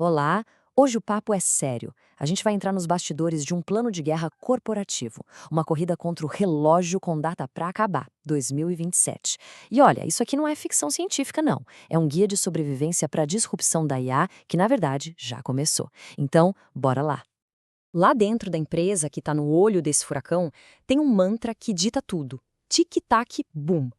Olá, hoje o papo é sério. A gente vai entrar nos bastidores de um plano de guerra corporativo, uma corrida contra o relógio com data para acabar, 2027. E olha, isso aqui não é ficção científica, não. É um guia de sobrevivência para a disrupção da IA, que na verdade já começou. Então, bora lá. Lá dentro da empresa, que está no olho desse furacão, tem um mantra que dita tudo: tic-tac, boom.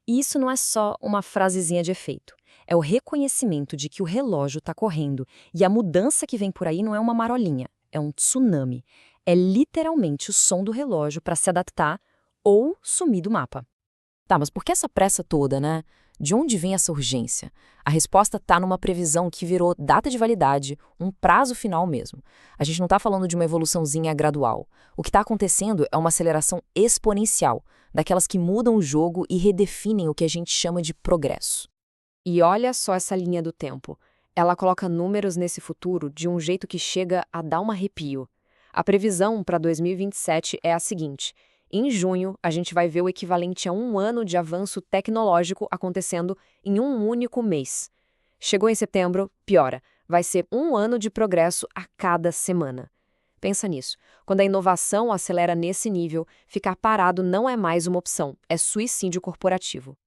E isso não é só uma frasezinha de efeito. É o reconhecimento de que o relógio está correndo e a mudança que vem por aí não é uma marolinha, é um tsunami. É literalmente o som do relógio para se adaptar ou sumir do mapa. Tá, mas por que essa pressa toda, né? De onde vem essa urgência? A resposta está numa previsão que virou data de validade, um prazo final mesmo. A gente não está falando de uma evoluçãozinha gradual. O que está acontecendo é uma aceleração exponencial, daquelas que mudam o jogo e redefinem o que a gente chama de progresso. E olha só essa linha do tempo. Ela coloca números nesse futuro de um jeito que chega a dar um arrepio. A previsão para 2027 é a seguinte: em junho, a gente vai ver o equivalente a um ano de avanço tecnológico acontecendo em um único mês. Chegou em setembro, piora. Vai ser um ano de progresso a cada semana. Pensa nisso. Quando a inovação acelera nesse nível, ficar parado não é mais uma opção, é suicídio corporativo.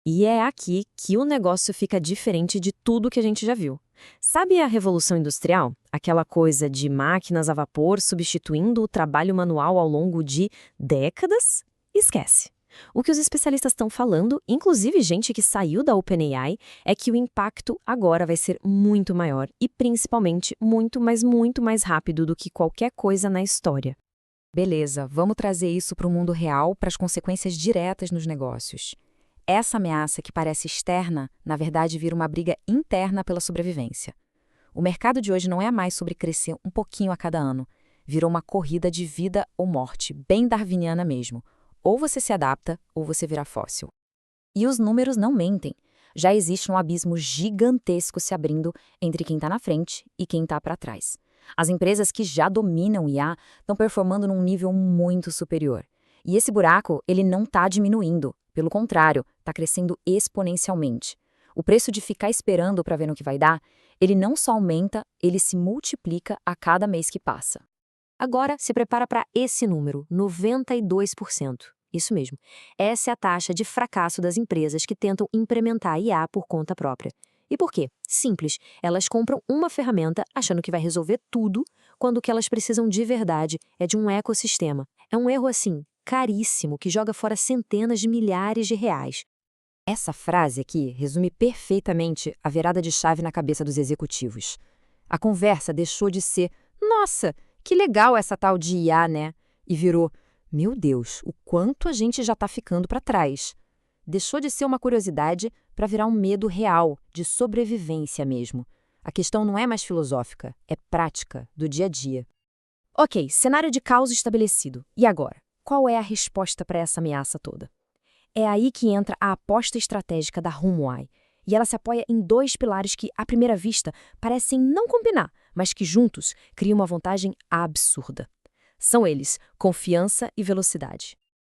E é aqui que o negócio fica diferente de tudo que a gente já viu. Sabe a Revolução Industrial? Aquela coisa de máquinas a vapor substituindo o trabalho manual ao longo de décadas? Esquece. O que os especialistas estão falando, inclusive gente que saiu da OpenAI, é que o impacto agora vai ser muito maior e principalmente muito, mas muito mais rápido do que qualquer coisa na história. Beleza, vamos trazer isso para o mundo real, para as consequências diretas nos negócios. Essa ameaça que parece externa, na verdade, vira uma briga interna pela sobrevivência. O mercado de hoje não é mais sobre crescer um pouquinho a cada ano. Virou uma corrida de vida ou morte, bem darwiniana mesmo. Ou você se adapta, ou você vira fóssil. E os números não mentem. Já existe um abismo gigantesco se abrindo entre quem está na frente e quem está para trás. As empresas que já dominam IA estão performando num nível muito superior. E esse buraco, ele não está diminuindo. Pelo contrário, está crescendo exponencialmente. O preço de ficar esperando para ver no que vai dar, ele não só aumenta, ele se multiplica a cada mês que passa. Agora, se prepara para esse número, 92%. Isso mesmo. Essa é a taxa de fracasso das empresas que tentam implementar IA por conta própria. E por quê? Simples. Elas compram uma ferramenta achando que vai resolver tudo, quando o que elas precisam de verdade é de um ecossistema. É um erro assim, caríssimo, que joga fora centenas de milhares de reais. Essa frase aqui resume perfeitamente a virada de chave na cabeça dos executivos. A conversa deixou de ser, nossa, que legal essa tal de IA, né? E virou, meu Deus, o quanto a gente já está ficando para trás. Deixou de ser uma curiosidade para virar um medo real, de sobrevivência mesmo. A questão não é mais filosófica, é prática, do dia a dia. Ok, cenário de caos estabelecido. E agora? Qual é a resposta para essa ameaça toda? É aí que entra a aposta estratégica da RumoAI. E ela se apoia em dois pilares que, à primeira vista, parecem não combinar, mas que juntos criam uma vantagem absurda. São eles, confiança e velocidade.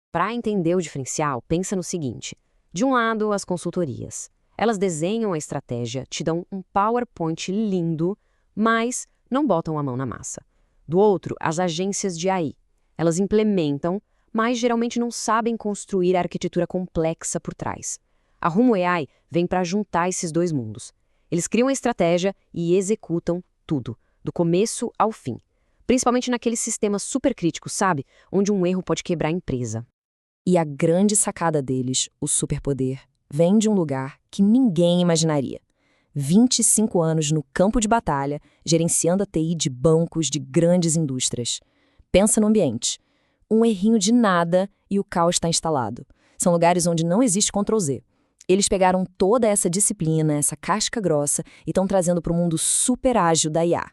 Para entender o diferencial, pensa no seguinte. De um lado, as consultorias. Elas desenham a estratégia, te dão um PowerPoint lindo, mas não botam a mão na massa. Do outro, as agências de AI. Elas implementam, mas geralmente não sabem construir a arquitetura complexa por trás. A Rumo AI vem para juntar esses dois mundos. Eles criam a estratégia e executam tudo, do começo ao fim. Principalmente naqueles sistemas supercríticos, sabe? Onde um erro pode quebrar a empresa. E a grande sacada deles, o superpoder, vem de um lugar que ninguém imaginaria. 25 anos no campo de batalha, gerenciando a TI de bancos de grandes indústrias. Pensa no ambiente. Um errinho de nada e o caos está instalado. São lugares onde não existe Ctrl+Z. Eles pegaram toda essa disciplina, essa casca grossa, e estão trazendo para o mundo super ágil da IA.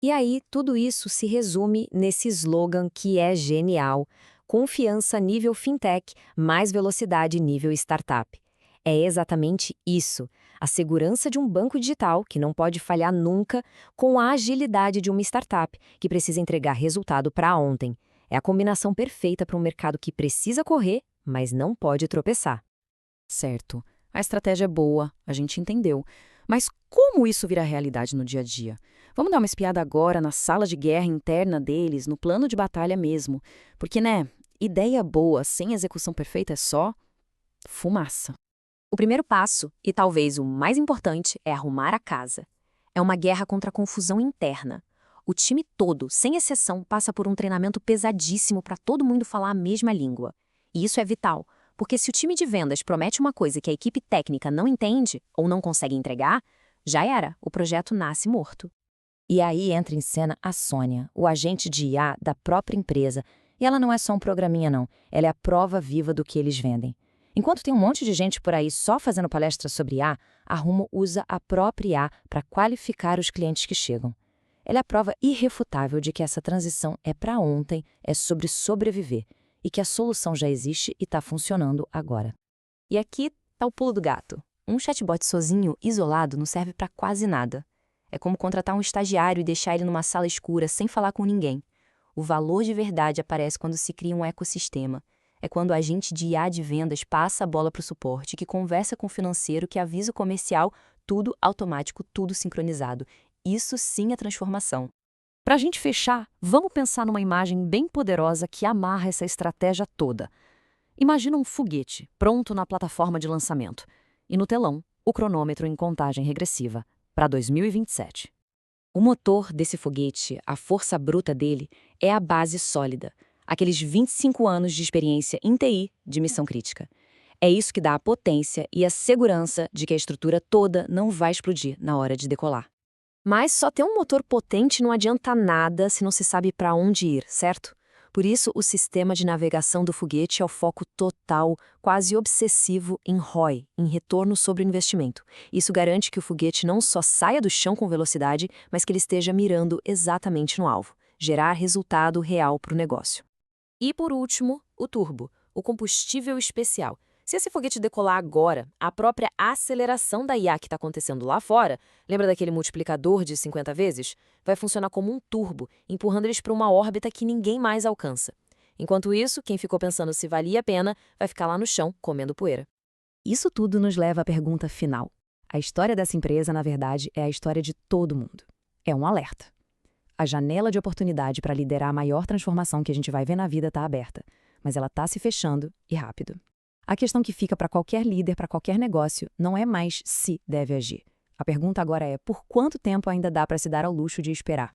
E aí, tudo isso se resume nesse slogan que é genial: confiança nível fintech, mais velocidade nível startup. É exatamente isso, a segurança de um banco digital, que não pode falhar nunca, com a agilidade de uma startup, que precisa entregar resultado para ontem. É a combinação perfeita para um mercado que precisa correr, mas não pode tropeçar. Certo, a estratégia é boa, a gente entendeu. Mas como isso vira realidade no dia a dia? Vamos dar uma espiada agora na sala de guerra interna deles, no plano de batalha mesmo. Porque, né, ideia boa sem execução perfeita é só fumaça. O primeiro passo, e talvez o mais importante, é arrumar a casa. É uma guerra contra a confusão interna. O time todo, sem exceção, passa por um treinamento pesadíssimo para todo mundo falar a mesma língua. E isso é vital, porque se o time de vendas promete uma coisa que a equipe técnica não entende ou não consegue entregar, já era, o projeto nasce morto. E aí entra em cena a Sônia, o agente de IA da própria empresa. E ela não é só um programinha, não. Ela é a prova viva do que eles vendem. Enquanto tem um monte de gente por aí só fazendo palestra sobre IA, a Rumo usa a própria IA para qualificar os clientes que chegam. Ela é a prova irrefutável de que essa transição é para ontem, é sobre sobreviver, e que a solução já existe e está funcionando agora. E aqui tá o pulo do gato. Um chatbot sozinho, isolado, não serve para quase nada. É como contratar um estagiário e deixar ele numa sala escura sem falar com ninguém. O valor de verdade aparece quando se cria um ecossistema. É quando o agente de IA de vendas passa a bola para o suporte, que conversa com o financeiro, que avisa o comercial, tudo automático, tudo sincronizado. Isso sim é transformação. Para a gente fechar, vamos pensar numa imagem bem poderosa que amarra essa estratégia toda. Imagina um foguete pronto na plataforma de lançamento. E no telão, o cronômetro em contagem regressiva para 2027. O motor desse foguete, a força bruta dele, é a base sólida. Aqueles 25 anos de experiência em TI de missão crítica. É isso que dá a potência e a segurança de que a estrutura toda não vai explodir na hora de decolar. Mas só ter um motor potente não adianta nada se não se sabe para onde ir, certo? Por isso, o sistema de navegação do foguete é o foco total, quase obsessivo em ROI, em retorno sobre o investimento. Isso garante que o foguete não só saia do chão com velocidade, mas que ele esteja mirando exatamente no alvo, gerar resultado real para o negócio. E por último, o turbo, o combustível especial. Se esse foguete decolar agora, a própria aceleração da IA que está acontecendo lá fora, lembra daquele multiplicador de 50 vezes? Vai funcionar como um turbo, empurrando eles para uma órbita que ninguém mais alcança. Enquanto isso, quem ficou pensando se valia a pena, vai ficar lá no chão, comendo poeira. Isso tudo nos leva à pergunta final. A história dessa empresa, na verdade, é a história de todo mundo. É um alerta. A janela de oportunidade para liderar a maior transformação que a gente vai ver na vida está aberta, mas ela está se fechando e rápido. A questão que fica para qualquer líder, para qualquer negócio, não é mais se deve agir. A pergunta agora é por quanto tempo ainda dá para se dar ao luxo de esperar?